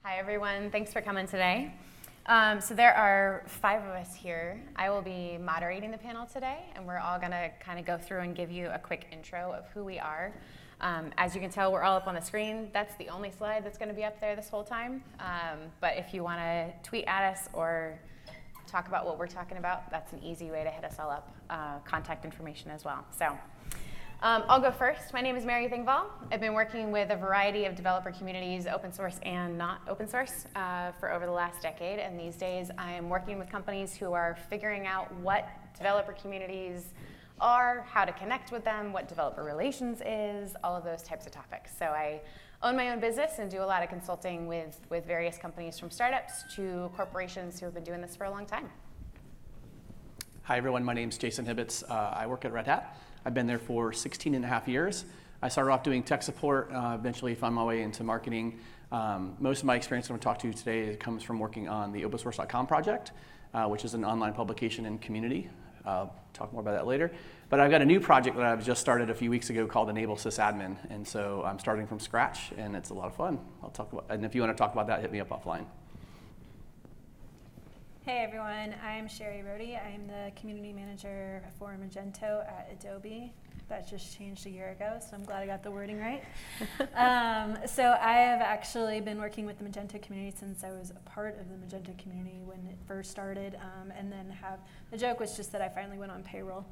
Hi everyone, thanks for coming today. So there are 5 of us here. I will be moderating the panel today, and we're all gonna kind of go through and give you a quick intro of who we are. As you can tell, we're all up on the screen. That's the only slide that's gonna be up there this whole time. But if you wanna tweet at us or talk about what we're talking about, that's an easy way to hit us all up. Contact information as well. So I'll go first. My name is Thengvall. I've been working with a variety of developer communities, open source and not open source, for over the last decade. And these days I'm working with companies who are figuring out what developer communities are, how to connect with them, what developer relations is, all of those types of topics. So I own my own business and do a lot of consulting with various companies, from startups to corporations who have been doing this for a long time. Hi everyone, my name's Jason Hibbets. I work at Red Hat. I've been there for 16 and a half years. I started off doing tech support, eventually found my way into marketing. Most of my experience I'm going to talk to you today comes from working on the opensource.com project, which is an online publication and community. I'll talk more about that later. But I've got a new project that I've just started a few weeks ago called Enable Sysadmin. And so I'm starting from scratch, and it's a lot of fun. And if you want to talk about that, hit me up offline. Hey everyone, I'm Sherrie Rohde. I'm the community manager for Magento at Adobe. That just changed a year ago, so I'm glad I got the wording right. So I have actually been working with the Magento community since I was a part of the Magento community when it first started, and then the joke was just that I finally went on payroll.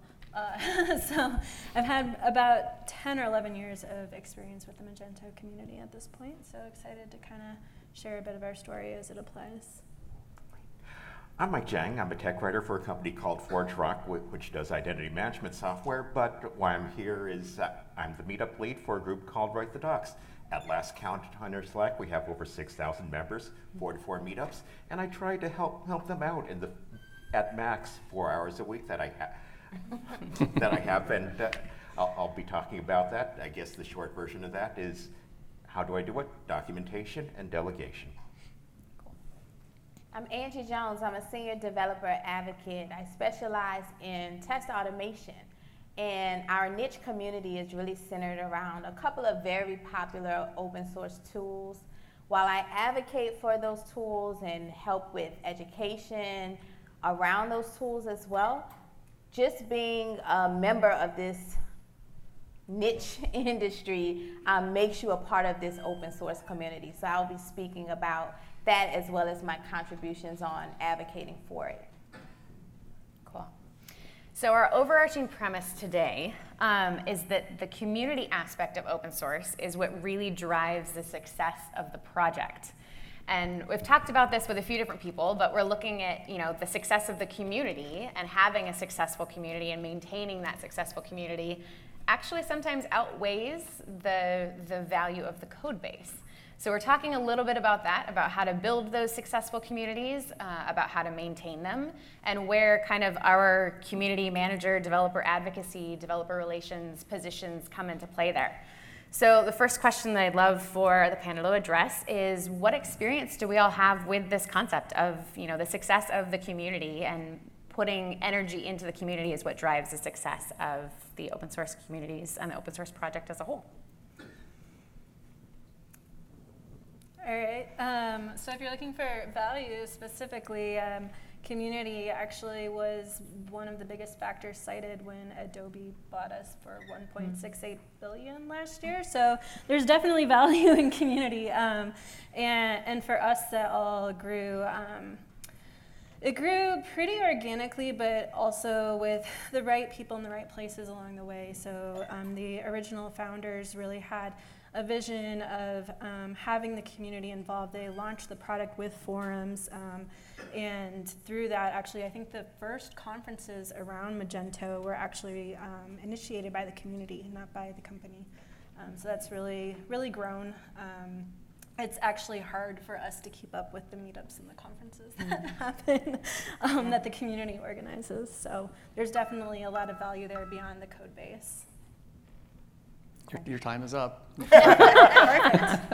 So I've had about 10 or 11 years of experience with the Magento community at this point, so excited to kind of share a bit of our story as it applies. I'm Mike Jang. I'm a tech writer for a company called ForgeRock, which does identity management software. But why I'm here is I'm the meetup lead for a group called Write the Docs. At last count on our Slack, we have over 6,000 members, 44 meetups, and I try to help them out at max 4 hours a week that I have. And I'll be talking about that. I guess the short version of that is, how do I do it? Documentation and delegation. I'm Angie Jones. I'm a senior developer advocate. I specialize in test automation, and our niche community is really centered around a couple of very popular open source tools. While I advocate for those tools and help with education around those tools as well, just being a member of this niche industry makes you a part of this open source community. So I'll be speaking about that as well as my contributions on advocating for it. Cool. So our overarching premise today is that the community aspect of open source is what really drives the success of the project. And we've talked about this with a few different people, but we're looking at the success of the community, and having a successful community and maintaining that successful community actually sometimes outweighs the value of the code base. So we're talking a little bit about that, about how to build those successful communities, about how to maintain them, and where kind of our community manager, developer advocacy, developer relations positions come into play there. So the first question that I'd love for the panel to address is, what experience do we all have with this concept of the success of the community, and putting energy into the community is what drives the success of the open source communities and the open source project as a whole? All right, so if you're looking for value specifically, community actually was one of the biggest factors cited when Adobe bought us for $1.68 billion last year. So there's definitely value in community. And for us, that all grew. It grew pretty organically, but also with the right people in the right places along the way. So the original founders really had a vision of having the community involved. They launched the product with forums, and through that, actually, I think the first conferences around Magento were actually initiated by the community, not by the company. So that's really, really grown. It's actually hard for us to keep up with the meetups and the conferences that happen, that the community organizes. So there's definitely a lot of value there beyond the code base. Your time is up. Perfect.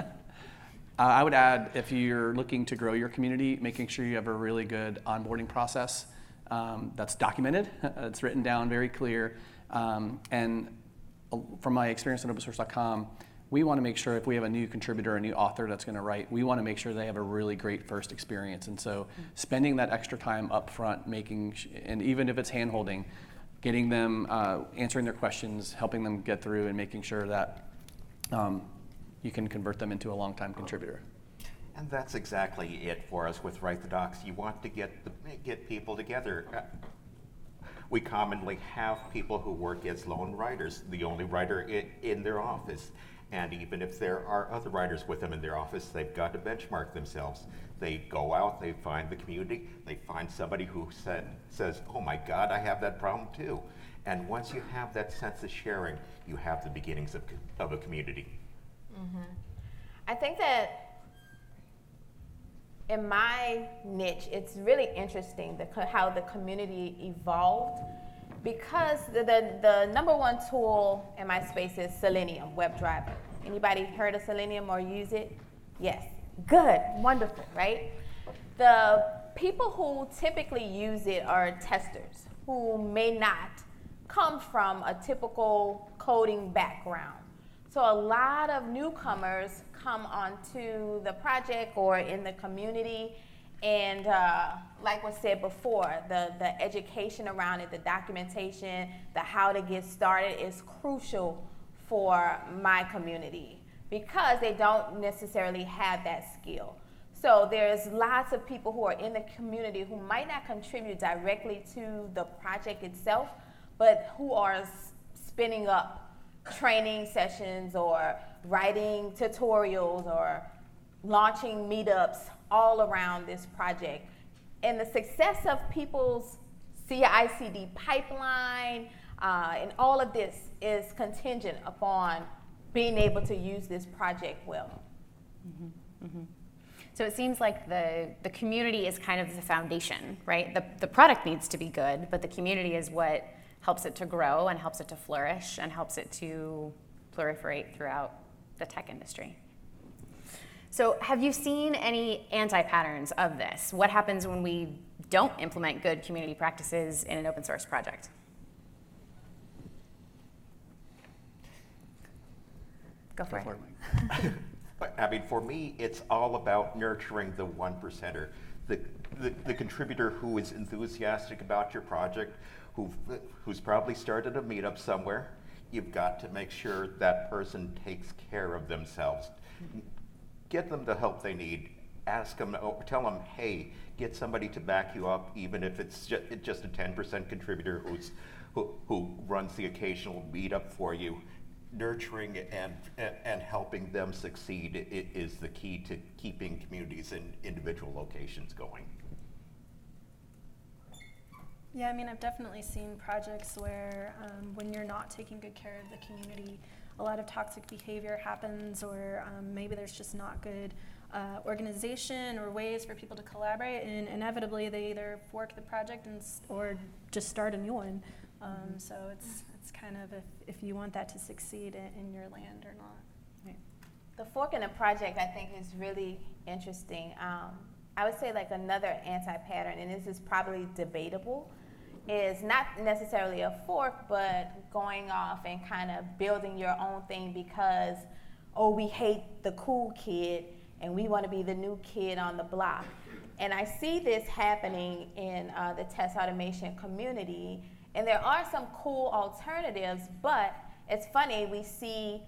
I would add, if you're looking to grow your community, making sure you have a really good onboarding process that's documented, it's written down very clear. And from my experience on opensource.com, we want to make sure if we have a new contributor, a new author that's going to write, we want to make sure they have a really great first experience. And so spending that extra time up front, and even if it's hand-holding, getting them, answering their questions, helping them get through, and making sure that you can convert them into a long-time contributor. And that's exactly it for us with Write the Docs. You want to get people together. We commonly have people who work as lone writers, the only writer in their office. And even if there are other writers with them in their office, they've got to benchmark themselves. They go out, they find the community, they find somebody who says, oh my God, I have that problem too. And once you have that sense of sharing, you have the beginnings of a community. Mm-hmm. I think that in my niche, it's really interesting how the community evolved, because the number one tool in my space is Selenium, WebDriver. Anybody heard of Selenium or use it? Yes. Good. Wonderful, right? The people who typically use it are testers who may not come from a typical coding background. So a lot of newcomers come onto the project or in the community, and like was said before, the education around it, the documentation, the how to get started is crucial for my community because they don't necessarily have that skill. So there's lots of people who are in the community who might not contribute directly to the project itself, but who are spinning up training sessions or writing tutorials or launching meetups all around this project. And the success of people's CI/CD pipeline and all of this is contingent upon being able to use this project well. Mm-hmm. Mm-hmm. So it seems like the community is kind of the foundation, right? The product needs to be good, but the community is what helps it to grow and helps it to flourish and helps it to proliferate throughout the tech industry. So have you seen any anti-patterns of this? What happens when we don't implement good community practices in an open source project? Go for it. I mean, for me, it's all about nurturing the 1%er, the contributor who is enthusiastic about your project, who's probably started a meetup somewhere. You've got to make sure that person takes care of themselves. Get them the help they need. Ask them, tell them, hey, get somebody to back you up, even if it's just a 10% contributor who runs the occasional meetup for you. Nurturing and helping them succeed is the key to keeping communities in individual locations going. Yeah, I mean, I've definitely seen projects where when you're not taking good care of the community, a lot of toxic behavior happens, or maybe there's just not good organization or ways for people to collaborate, and inevitably they either fork the project or just start a new one. So it's kind of if you want that to succeed in your land or not. Right. The fork in a project, I think, is really interesting. I would say like another anti-pattern, and this is probably debatable, is not necessarily a fork, but going off and kind of building your own thing because, oh, we hate the cool kid and we want to be the new kid on the block. And I see this happening in the test automation community, and there are some cool alternatives, but it's funny, we see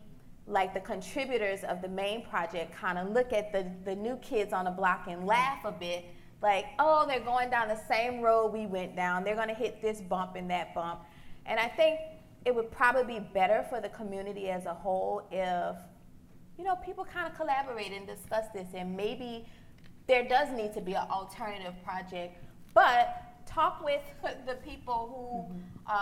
like the contributors of the main project kind of look at the new kids on the block and laugh a bit, like, oh, they're going down the same road we went down. They're going to hit this bump and that bump. And I think it would probably be better for the community as a whole if, you know, people kind of collaborate and discuss this. And maybe there does need to be an alternative project, but talk with the people who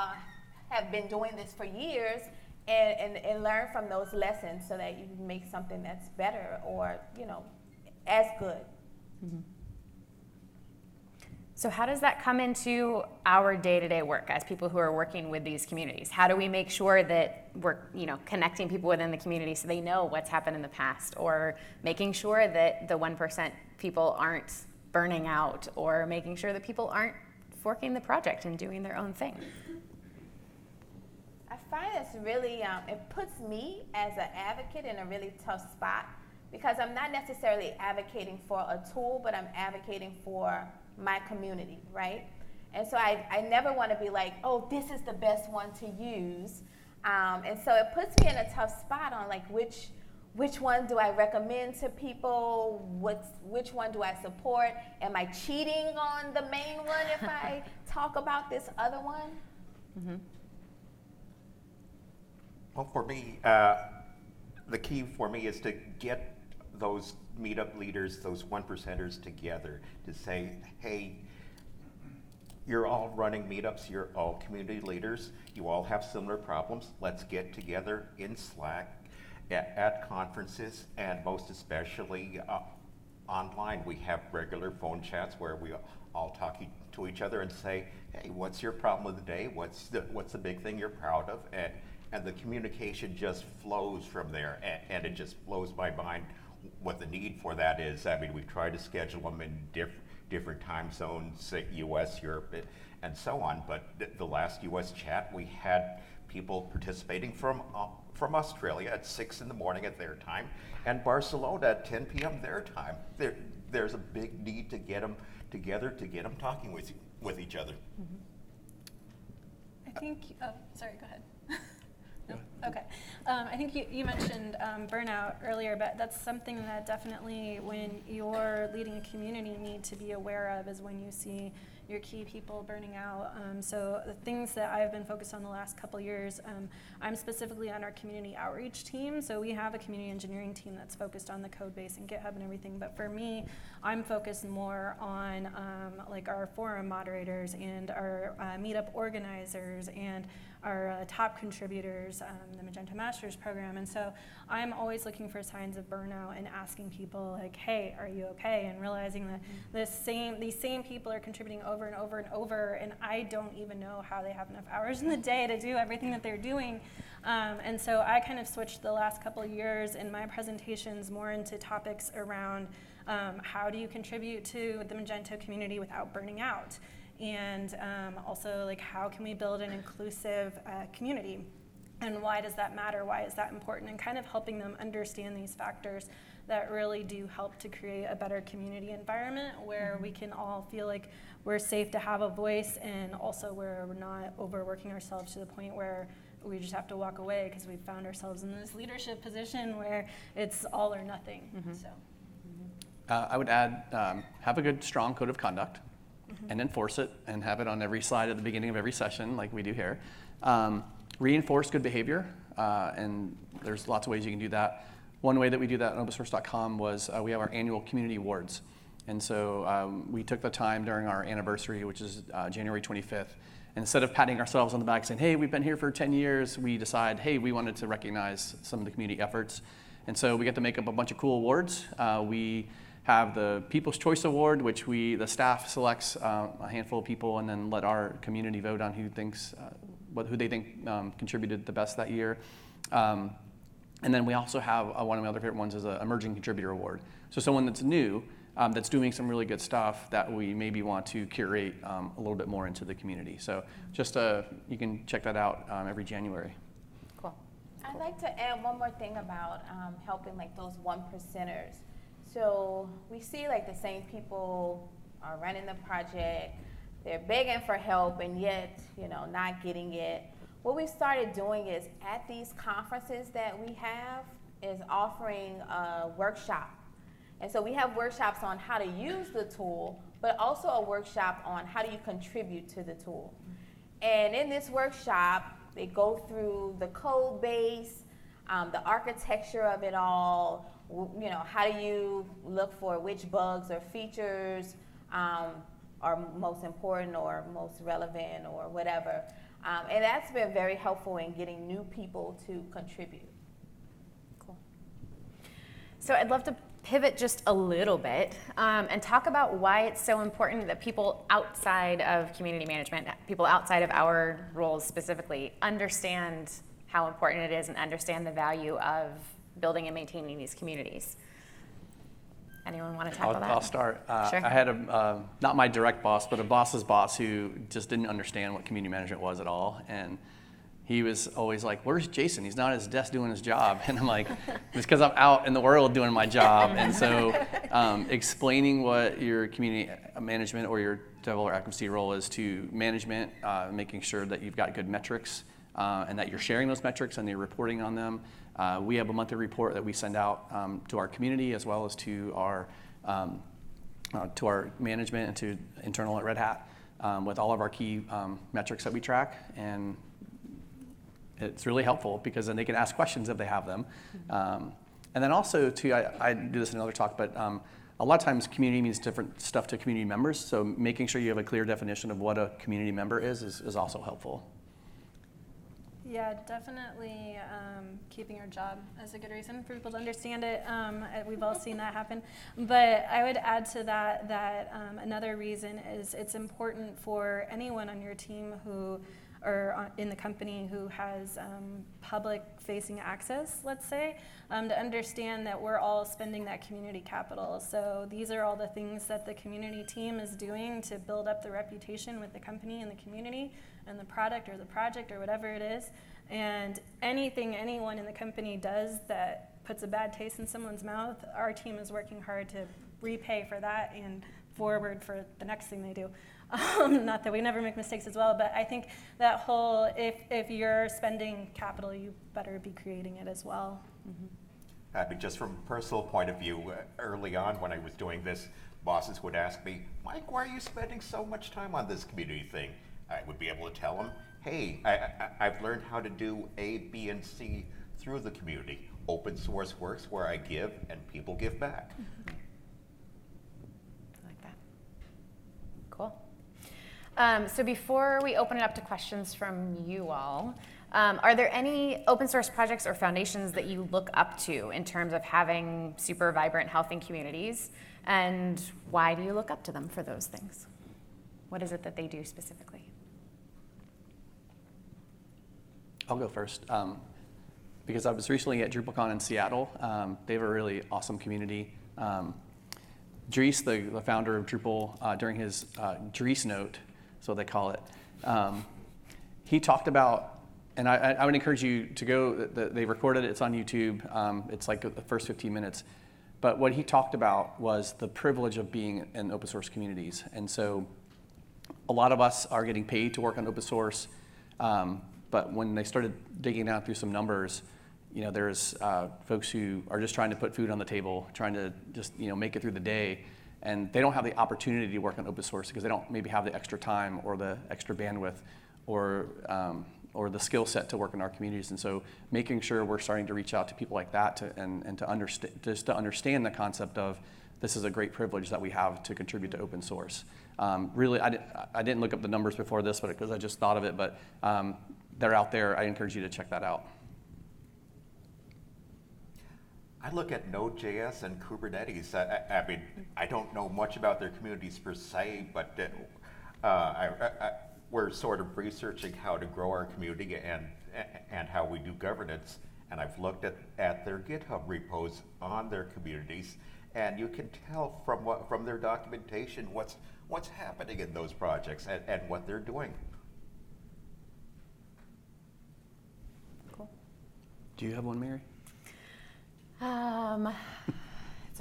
have been doing this for years and learn from those lessons so that you can make something that's better or, you know, as good. Mm-hmm. So how does that come into our day-to-day work as people who are working with these communities? How do we make sure that we're, you know, connecting people within the community so they know what's happened in the past, or making sure that the 1% people aren't burning out, or making sure that people aren't forking the project and doing their own thing? I find it's really, it puts me as an advocate in a really tough spot because I'm not necessarily advocating for a tool, but I'm advocating for my community, right? And so I never want to be like, oh, this is the best one to use. And so it puts me in a tough spot on like which one do I recommend to people? Which one do I support? Am I cheating on the main one if I talk about this other one? Mm-hmm. Well, for me, the key for me is to get those meetup leaders, those 1%ers together to say, hey, you're all running meetups, you're all community leaders, you all have similar problems. Let's get together in Slack at conferences, and most especially online. We have regular phone chats where we all talk to each other and say, hey, what's your problem of the day? What's the big thing you're proud of? And the communication just flows from there, and it just blows my mind what the need for that is. I mean, we've tried to schedule them in different time zones, US, Europe, and so on, but the last US chat, we had people participating from Australia at 6 in the morning at their time, and Barcelona at 10 p.m. their time. There's a big need to get them together, to get them talking with each other. I think, sorry, go ahead. No? Okay. I think you mentioned burnout earlier, but that's something that definitely when you're leading a community you need to be aware of is when you see your key people burning out. So the things that I've been focused on the last couple years, I'm specifically on our community outreach team. So we have a community engineering team that's focused on the code base and GitHub and everything. But for me, I'm focused more on like our forum moderators and our meetup organizers and our top contributors, the Magenta Masters program. And so I'm always looking for signs of burnout and asking people like, hey, are you okay? And realizing that these same people are contributing over and over and over, and I don't even know how they have enough hours in the day to do everything that they're doing. And so I kind of switched the last couple of years in my presentations more into topics around how do you contribute to the Magento community without burning out? And also, like, how can we build an inclusive community? And why does that matter? Why is that important? And kind of helping them understand these factors that really do help to create a better community environment where we can all feel like we're safe to have a voice, and also where we're not overworking ourselves to the point where we just have to walk away because we've found ourselves in this leadership position where it's all or nothing. So, I would add, have a good, strong code of conduct. And enforce it and have it on every slide at the beginning of every session like we do here. Reinforce good behavior, and there's lots of ways you can do that. One way that we do that on opensource.com was we have our annual community awards. And so we took the time during our anniversary, which is January 25th, and instead of patting ourselves on the back saying, hey, we've been here for 10 years, we decide, hey, we wanted to recognize some of the community efforts. And so we get to make up a bunch of cool awards. We have the People's Choice Award, which the staff selects a handful of people and then let our community vote on who they think contributed the best that year. And then we also have one of my other favorite ones is an Emerging Contributor Award. So someone that's new, that's doing some really good stuff that we maybe want to curate a little bit more into the community. So just you can check that out every January. Cool. I'd like to add one more thing about helping like those 1%ers. So we see like the same people are running the project, they're begging for help and yet, not getting it. What we started doing is at these conferences that we have is offering a workshop. And so we have workshops on how to use the tool, but also a workshop on how do you contribute to the tool. And in this workshop, they go through the code base, the architecture of it all, how do you look for which bugs or features are most important or most relevant or whatever. And that's been very helpful in getting new people to contribute. Cool. So I'd love to pivot just a little bit and talk about why it's so important that people outside of community management, people outside of our roles specifically, understand how important it is and understand the value of building and maintaining these communities. Anyone want to tackle that? I'll start. Sure. I had not my direct boss, but a boss's boss who just didn't understand what community management was at all. And he was always like, "Where's Jason? He's not at his desk doing his job." And I'm like, "It's because I'm out in the world doing my job." And so explaining what your community management or your developer advocacy role is to management, making sure that you've got good metrics and that you're sharing those metrics and you're reporting on them. We have a monthly report that we send out to our community as well as to our management and to internal at Red Hat with all of our key metrics that we track. And it's really helpful because then they can ask questions if they have them. And then also, too, I do this in another talk, but a lot of times community means different stuff to community members. So making sure you have a clear definition of what a community member is also helpful. Yeah, definitely keeping your job is a good reason for people to understand it. We've all seen that happen. But I would add to that another reason is it's important for anyone on your team or in the company who has public-facing access, let's say, to understand that we're all spending that community capital. So these are all the things that the community team is doing to build up the reputation with the company and the community and the product or the project or whatever it is. And anything anyone in the company does that puts a bad taste in someone's mouth, our team is working hard to repay for that and forward for the next thing they do. Not that we never make mistakes as well, but I think that whole, if you're spending capital, you better be creating it as well. Mm-hmm. I mean, just from a personal point of view, early on when I was doing this, bosses would ask me, "Mike, why are you spending so much time on this community thing?" I would be able to tell them, "Hey, I've learned how to do A, B, and C through the community. Open source works where I give and people give back." Mm-hmm. I like that. Cool. So before we open it up to questions from you all, are there any open source projects or foundations that you look up to in terms of having super vibrant, healthy communities? And why do you look up to them for those things? What is it that they do specifically? I'll go first. Because I was recently at DrupalCon in Seattle. They have a really awesome community. Dries, the founder of Drupal, during his Dries note, so they call it, he talked about, and I would encourage you to go, they recorded it, it's on YouTube, it's like the first 15 minutes. But what he talked about was the privilege of being in open source communities. And so a lot of us are getting paid to work on open source, but when they started digging down through some numbers, there's folks who are just trying to put food on the table, trying to just make it through the day, and they don't have the opportunity to work on open source because they don't maybe have the extra time or the extra bandwidth or the skill set to work in our communities. And so making sure we're starting to reach out to people like that to understand the concept of this is a great privilege that we have to contribute to open source. Really, I didn't look up the numbers before this, but because I just thought of it, but they're out there. I encourage you to check that out. I look at Node.js and Kubernetes. I mean, I don't know much about their communities per se, but we're sort of researching how to grow our community and how we do governance. And I've looked at their GitHub repos on their communities, and you can tell from their documentation what's happening in those projects and what they're doing. Cool. Do you have one, Mary? It's a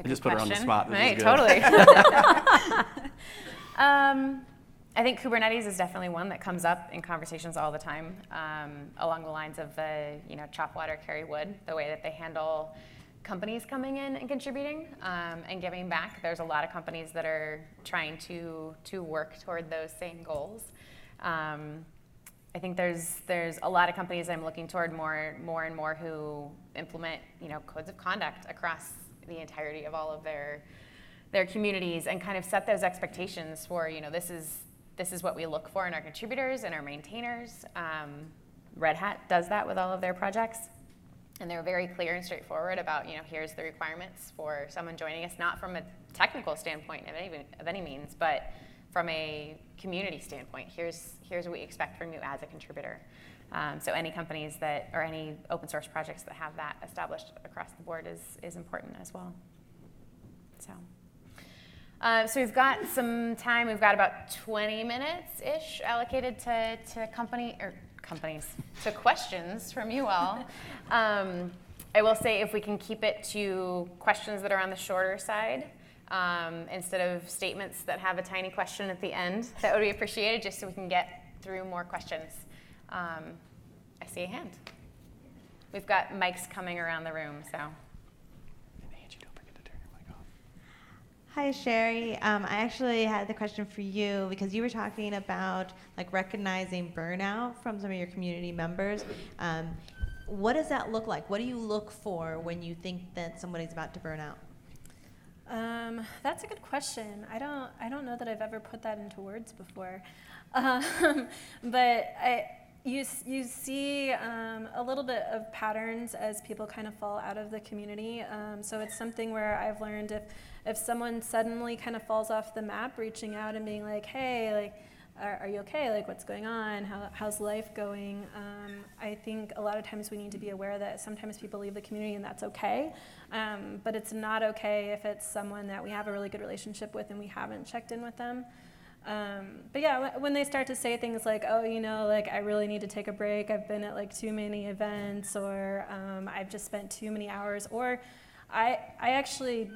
I good just put her on the question. spot. This Right, is good. totally. I think Kubernetes is definitely one that comes up in conversations all the time, along the lines of the chop water, carry wood, the way that they handle companies coming in and contributing and giving back. There's a lot of companies that are trying to work toward those same goals. I think there's a lot of companies I'm looking toward more and more who implement codes of conduct across the entirety of all of their communities and kind of set those expectations for this is what we look for in our contributors and our maintainers. Red Hat does that with all of their projects, and they're very clear and straightforward about here's the requirements for someone joining us, not from a technical standpoint of any means, but from a community standpoint. Here's what we expect from you as a contributor. So any companies or any open source projects that have that established across the board is important as well. So we've got some time. We've got about 20 minutes-ish allocated to companies. So questions from you all. I will say if we can keep it to questions that are on the shorter side, instead of statements that have a tiny question at the end, that would be appreciated, just so we can get through more questions. I see a hand. We've got mics coming around the room, so. Angie, don't forget to turn your mic off. Hi, Sherrie. I actually had the question for you because you were talking about like recognizing burnout from some of your community members. What does that look like? What do you look for when you think that somebody's about to burn out? That's a good question. I don't know that I've ever put that into words before, but you see a little bit of patterns as people kind of fall out of the community. So it's something where I've learned if someone suddenly kind of falls off the map, reaching out and being like, hey, like, are you okay? Like, what's going on? How's life going? I think a lot of times we need to be aware that sometimes people leave the community and that's okay. But it's not okay if it's someone that we have a really good relationship with and we haven't checked in with them. But yeah, when they start to say things like, oh, you know, like I really need to take a break. I've been at like too many events, or I've just spent too many hours, or I actually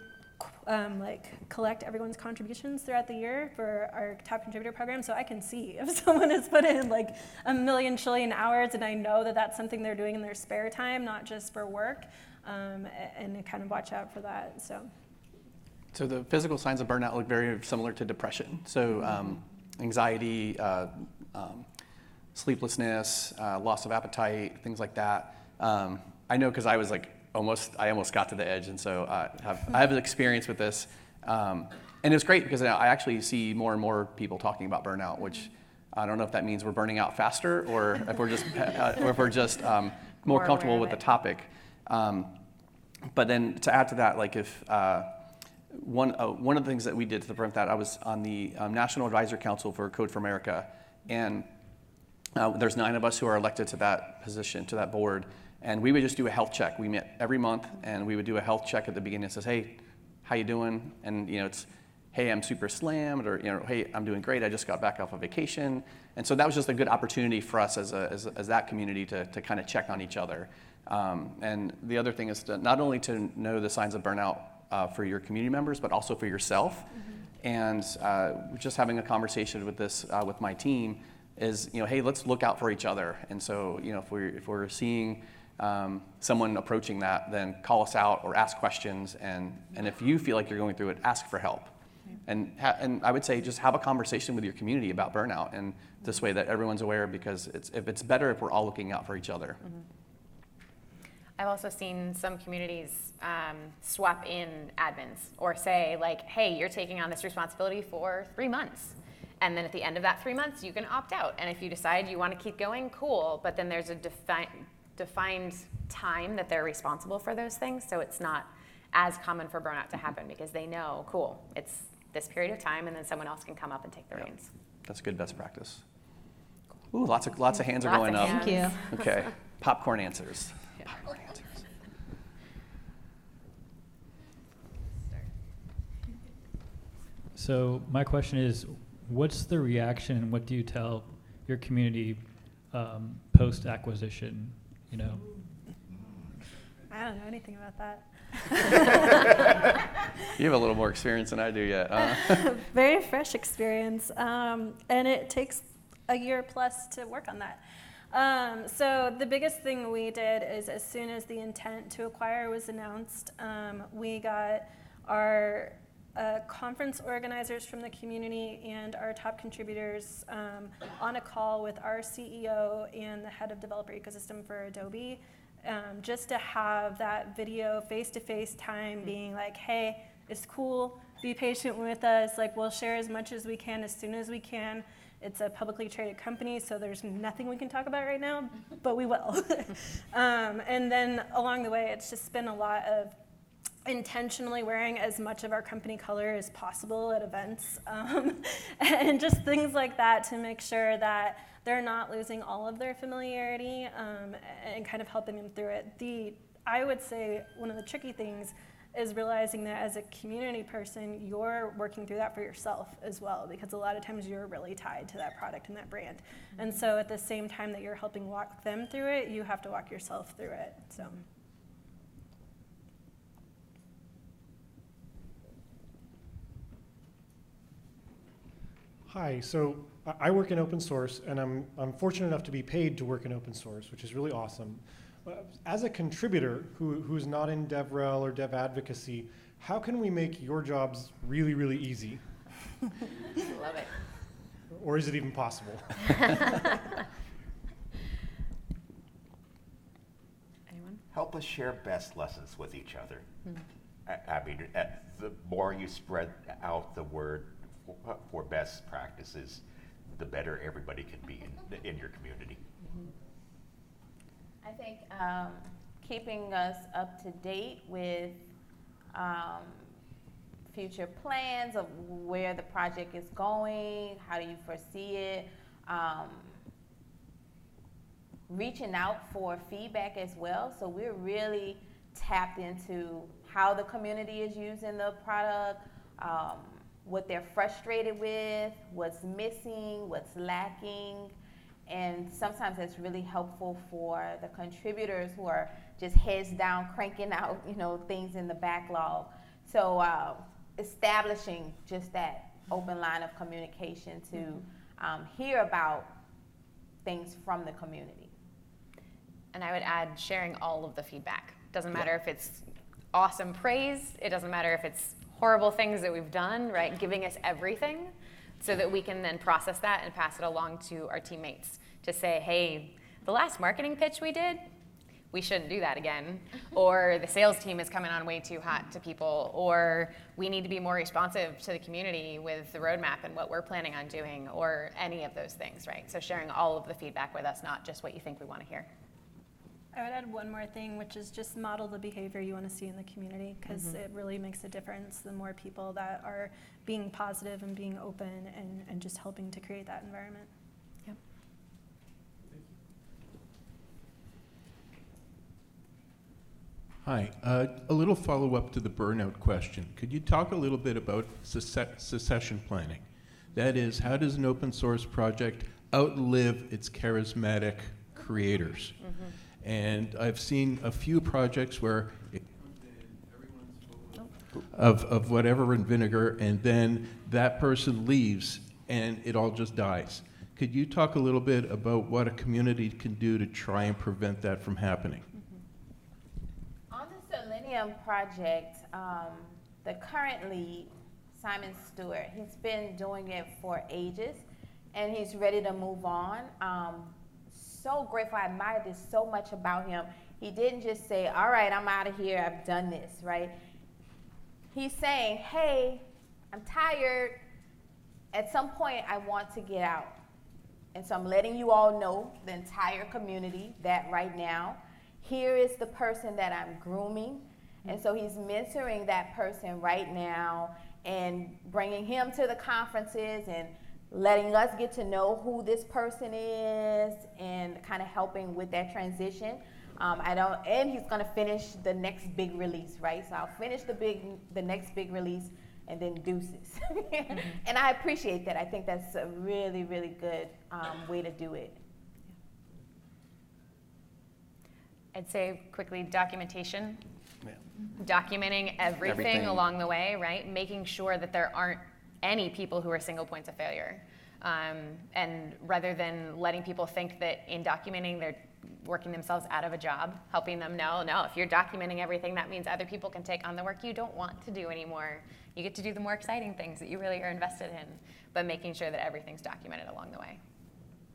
like collect everyone's contributions throughout the year for our top contributor program, so I can see if someone has put in like a million trillion hours, and I know that that's something they're doing in their spare time, not just for work, and I kind of watch out for that. So the physical signs of burnout look very similar to depression. So anxiety, sleeplessness, loss of appetite, things like that. I know because I was like I almost got to the edge, and so I have an experience with this. And it's great because I actually see more and more people talking about burnout, which I don't know if that means we're burning out faster or if we're just more comfortable with the topic. But then to add to that, like if one of the things that we did to prevent that, I was on the National Advisory Council for Code for America, and there's 9 of us who are elected to that position, to that board, and we would just do a health check. We met every month, and we would do a health check at the beginning. It says, hey, how you doing? And it's, hey, I'm super slammed, or hey, I'm doing great. I just got back off of vacation. And so that was just a good opportunity for us as that community to kind of check on each other. And the other thing is to not only to know the signs of burnout for your community members, but also for yourself. Mm-hmm. And just having a conversation with this with my team is, hey, let's look out for each other. And so, if we're seeing someone approaching that, then call us out or ask questions. And if you feel like you're going through it, ask for help. And I would say just have a conversation with your community about burnout, and this way that everyone's aware, because it's better if we're all looking out for each other. Mm-hmm. I've also seen some communities swap in admins or say like, hey, you're taking on this responsibility for 3 months. And then at the end of that 3 months, you can opt out. And if you decide you want to keep going, cool. But then there's a defined time that they're responsible for those things. So it's not as common for burnout to happen because they know, cool, it's this period of time, and then someone else can come up and take the reins. That's good best practice. Ooh, lots of hands are going up. Thank you. Okay, popcorn answers. Yeah. Popcorn answers. So my question is, what's the reaction and what do you tell your community post-acquisition, I don't know anything about that. You have a little more experience than I do yet. Very fresh experience, and it takes a year plus to work on that. So the biggest thing we did is as soon as the intent to acquire was announced, we got our conference organizers from the community and our top contributors on a call with our CEO and the head of developer ecosystem for Adobe, just to have that video face-to-face time being like, hey, it's cool, be patient with us, like we'll share as much as we can as soon as we can. It's a publicly traded company, so there's nothing we can talk about right now, but we will. And then along the way, it's just been a lot of intentionally wearing as much of our company color as possible at events, and just things like that to make sure that they're not losing all of their familiarity, and kind of helping them through it. I would say one of the tricky things is realizing that as a community person, you're working through that for yourself as well, because a lot of times you're really tied to that product and that brand. And so at the same time that you're helping walk them through it, you have to walk yourself through it. So. Hi, so I work in open source, and I'm fortunate enough to be paid to work in open source, which is really awesome. As a contributor who's not in DevRel or dev advocacy, how can we make your jobs really, really easy? Love it. Or is it even possible? Anyone? Help us share best lessons with each other. I mean, the more you spread out the word for best practices, the better everybody can be in your community. I think keeping us up to date with future plans of where the project is going, how do you foresee it, reaching out for feedback as well. So we're really tapped into how the community is using the product, what they're frustrated with, what's missing, what's lacking. And sometimes it's really helpful for the contributors who are just heads down cranking out, things in the backlog. So establishing just that open line of communication to hear about things from the community. And I would add sharing all of the feedback. Doesn't matter if it's awesome praise, it doesn't matter if it's horrible things that we've done, right? Giving us everything so that we can then process that and pass it along to our teammates to say, hey, the last marketing pitch we did, we shouldn't do that again. Or the sales team is coming on way too hot to people. Or we need to be more responsive to the community with the roadmap and what we're planning on doing, or any of those things, right? So sharing all of the feedback with us, not just what you think we want to hear. I would add one more thing, which is just model the behavior you want to see in the community, because it really makes a difference. The more people that are being positive and being open and just helping to create that environment. Yep. Hi, a little follow-up to the burnout question. Could you talk a little bit about succession planning? That is, how does an open source project outlive its charismatic creators? And I've seen a few projects where it comes in, everyone's full of whatever in vinegar, and then that person leaves and it all just dies. Could you talk a little bit about what a community can do to try and prevent that from happening? On the Selenium project, the current lead, Simon Stewart, he's been doing it for ages, and he's ready to move on. So grateful. I admire this so much about him. He didn't just say, all right, I'm out of here, I've done this, right? He's saying, hey, I'm tired. At some point, I want to get out. And so I'm letting you all know, the entire community, that right now, here is the person that I'm grooming. And so he's mentoring that person right now and bringing him to the conferences and letting us get to know who this person is and kind of helping with that transition. And he's gonna finish the next big release, right? So I'll finish the next big release and then deuces. And I appreciate that. I think that's a really, really good way to do it. I'd say quickly, documentation. Yeah. Documenting everything along the way, right? Making sure that there aren't any people who are single points of failure. And rather than letting people think that in documenting they're working themselves out of a job, helping them know, if you're documenting everything, that means other people can take on the work you don't want to do anymore. You get to do the more exciting things that you really are invested in, but making sure that everything's documented along the way.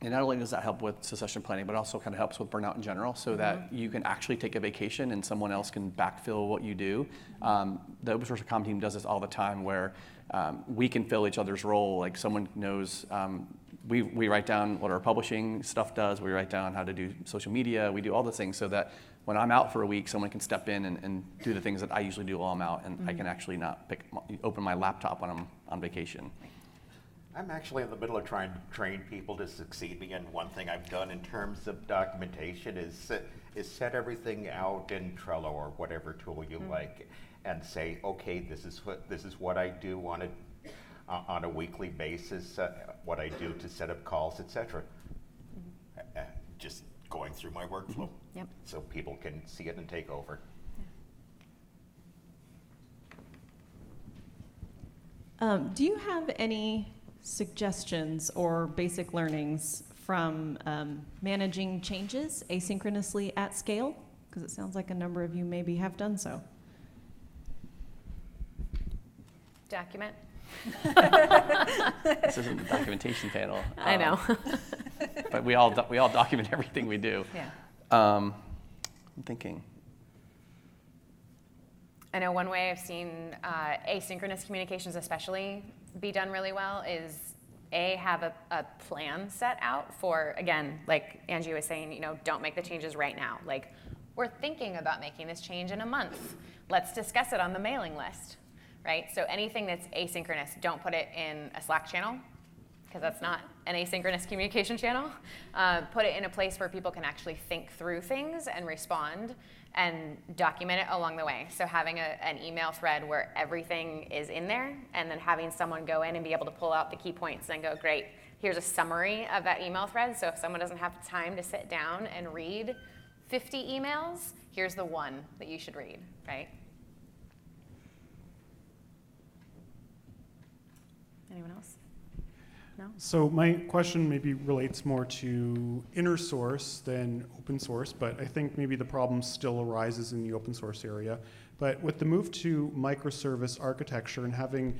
And not only does that help with succession planning, but also kind of helps with burnout in general, so that you can actually take a vacation and someone else can backfill what you do. The open source comm team does this all the time, where we can fill each other's role. Like someone knows, we write down what our publishing stuff does, we write down how to do social media, we do all the things so that when I'm out for a week, someone can step in and do the things that I usually do while I'm out, and I can actually not open my laptop when I'm on vacation. I'm actually in the middle of trying to train people to succeed me, and one thing I've done in terms of documentation is set everything out in Trello or whatever tool you like, and say, okay, this is what I do on a weekly basis, what I do to set up calls, etc. Just going through my workflow, Yep. so people can see it and take over. Do you have any suggestions or basic learnings from managing changes asynchronously at scale? Because it sounds like a number of you maybe have done so. Document. This isn't the documentation panel. I know. But we all document everything we do. Yeah. I'm thinking. I know one way I've seen asynchronous communications especially be done really well is have a plan set out for, again, like Angie was saying, don't make the changes right now. Like, we're thinking about making this change in a month. Let's discuss it on the mailing list, right? So anything that's asynchronous, don't put it in a Slack channel, because that's not an asynchronous communication channel. Put it in a place where people can actually think through things and respond and document it along the way. So having an email thread where everything is in there, and then having someone go in and be able to pull out the key points and go, great, here's a summary of that email thread. So if someone doesn't have time to sit down and read 50 emails, here's the one that you should read, right? Anyone else? No? So my question maybe relates more to inner source than open source, but I think maybe the problem still arises in the open source area. But with the move to microservice architecture and having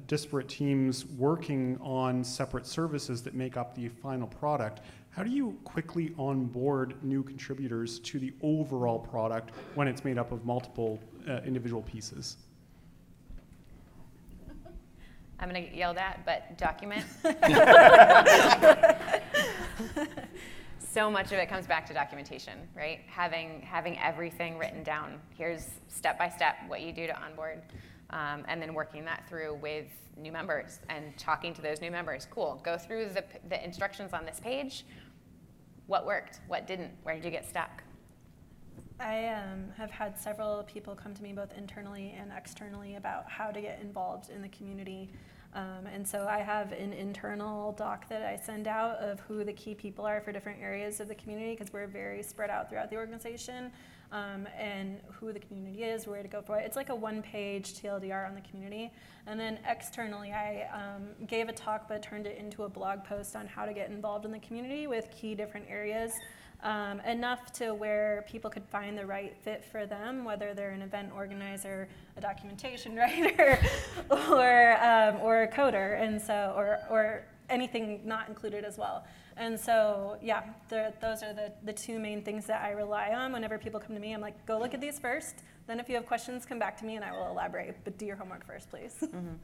disparate teams working on separate services that make up the final product, how do you quickly onboard new contributors to the overall product when it's made up of multiple individual pieces? I'm going to get yelled at, but document. So much of it comes back to documentation, right? Having everything written down. Here's step by step what you do to onboard, and then working that through with new members and talking to those new members. Cool, go through the instructions on this page. What worked? What didn't? Where did you get stuck? I have had several people come to me both internally and externally about how to get involved in the community. And so I have an internal doc that I send out of who the key people are for different areas of the community, because we're very spread out throughout the organization, and who the community is, where to go for it. It's like a one-page TLDR on the community. And then externally, I gave a talk but turned it into a blog post on how to get involved in the community with key different areas. Enough to where people could find the right fit for them, whether they're an event organizer, a documentation writer, or a coder, and so or anything not included as well. And so, yeah, those are the two main things that I rely on whenever people come to me. I'm like, go look at these first. Then if you have questions, come back to me and I will elaborate. But do your homework first, please. Mm-hmm.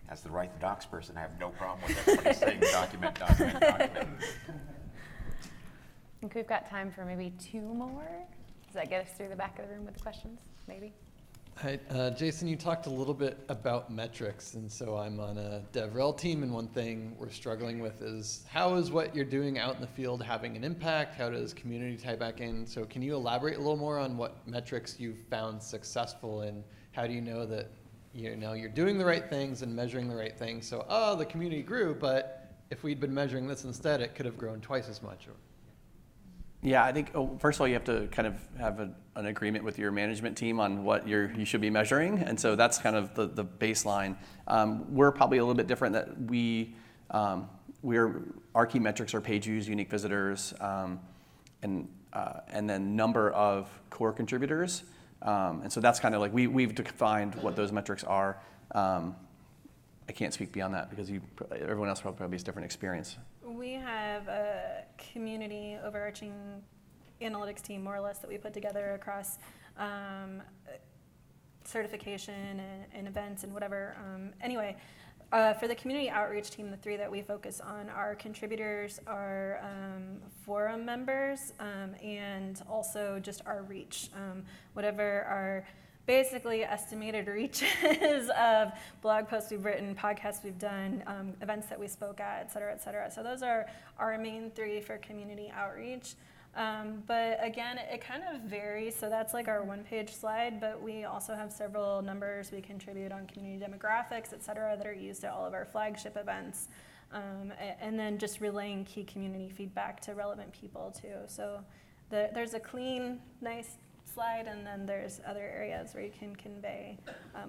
As the Write the Docs person, I have no problem with everybody saying document. I think we've got time for maybe 2 more. Does that get us through the back of the room with the questions? Maybe? Hi, Jason, you talked a little bit about metrics, and so I'm on a DevRel team, and one thing we're struggling with is how is what you're doing out in the field having an impact? How does community tie back in? So can you elaborate a little more on what metrics you've found successful, and how do you know that you're doing the right things and measuring the right things? So, the community grew, but if we'd been measuring this instead, it could have grown twice as much. Yeah, I think, first of all, you have to kind of have an agreement with your management team on what you should be measuring. And so that's kind of the baseline. We're probably a little bit different that our key metrics are page views, unique visitors, and then number of core contributors. And so that's kind of like, we've defined what those metrics are. I can't speak beyond that because everyone else probably has a different experience. We have a community overarching analytics team, more or less, that we put together across certification and events and whatever. Anyway, for the community outreach team, the 3 that we focus on, our contributors are forum members and also just our reach. Whatever our basically estimated reaches of blog posts we've written, podcasts we've done, events that we spoke at, et cetera, et cetera. So those are our main 3 for community outreach. But again, it kind of varies. So that's like our one-page slide, but we also have several numbers we contribute on community demographics, et cetera, that are used at all of our flagship events. And then just relaying key community feedback to relevant people too. So there's a clean, nice slide, and then there's other areas where you can convey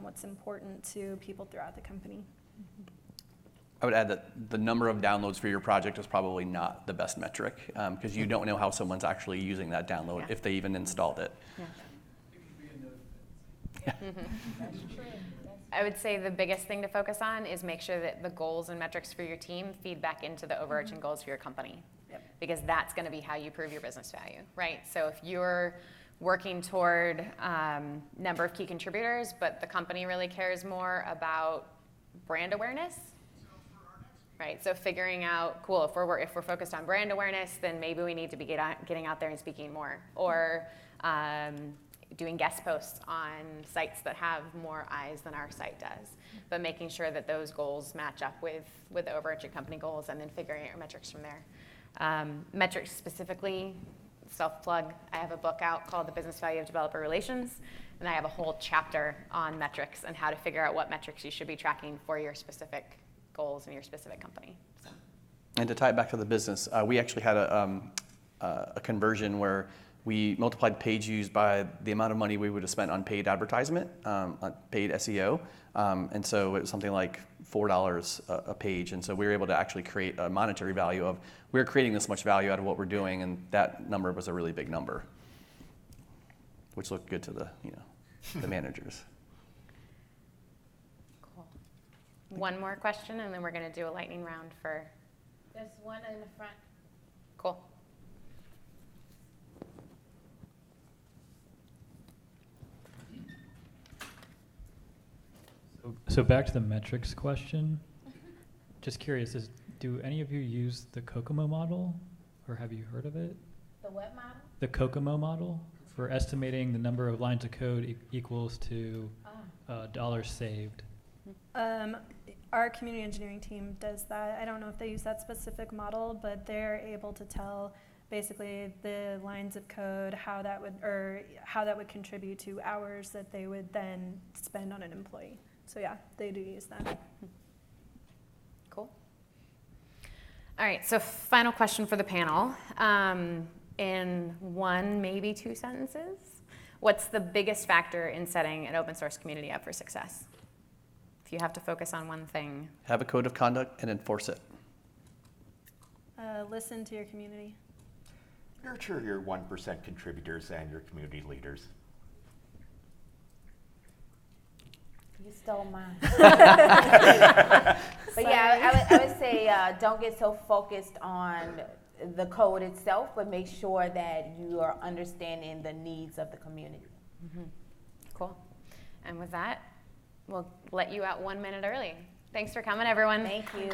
what's important to people throughout the company. I would add that the number of downloads for your project is probably not the best metric, because you don't know how someone's actually using that download, if they even installed it. Yeah. I would say the biggest thing to focus on is make sure that the goals and metrics for your team feed back into the overarching goals for your company. Because that's going to be how you prove your business value, right? So if you're working toward number of key contributors, but the company really cares more about brand awareness, right? So figuring out, cool, if we're focused on brand awareness, then maybe we need to be getting out there and speaking more, or doing guest posts on sites that have more eyes than our site does. But making sure that those goals match up with the overarching company goals, and then figuring out your metrics from there. Metrics specifically, self-plug, I have a book out called The Business Value of Developer Relations, and I have a whole chapter on metrics and how to figure out what metrics you should be tracking for your specific goals in your specific company. So. And to tie it back to the business, we actually had a conversion where we multiplied page views by the amount of money we would have spent on paid advertisement, on paid SEO. And so it was something like $4 a page. And so we were able to actually create a monetary value of, we're creating this much value out of what we're doing, and that number was a really big number, which looked good to the managers. Cool. One more question, and then we're going to do a lightning round for. There's one in the front. Cool. So back to the metrics question. Just curious, do any of you use the Kokomo model, or have you heard of it? The what model? The Kokomo model for estimating the number of lines of code equals to dollars saved. Our community engineering team does that. I don't know if they use that specific model, but they're able to tell basically the lines of code, how that would contribute to hours that they would then spend on an employee. So yeah, they do use that. Cool. All right, so final question for the panel. In one, maybe 2 sentences, what's the biggest factor in setting an open source community up for success? If you have to focus on one thing. Have a code of conduct and enforce it. Listen to your community. Nurture your 1% contributors and your community leaders. You stole mine. But yeah, I would say don't get so focused on the code itself, but make sure that you are understanding the needs of the community. Mm-hmm. Cool. And with that, we'll let you out 1 minute early. Thanks for coming, everyone. Thank you.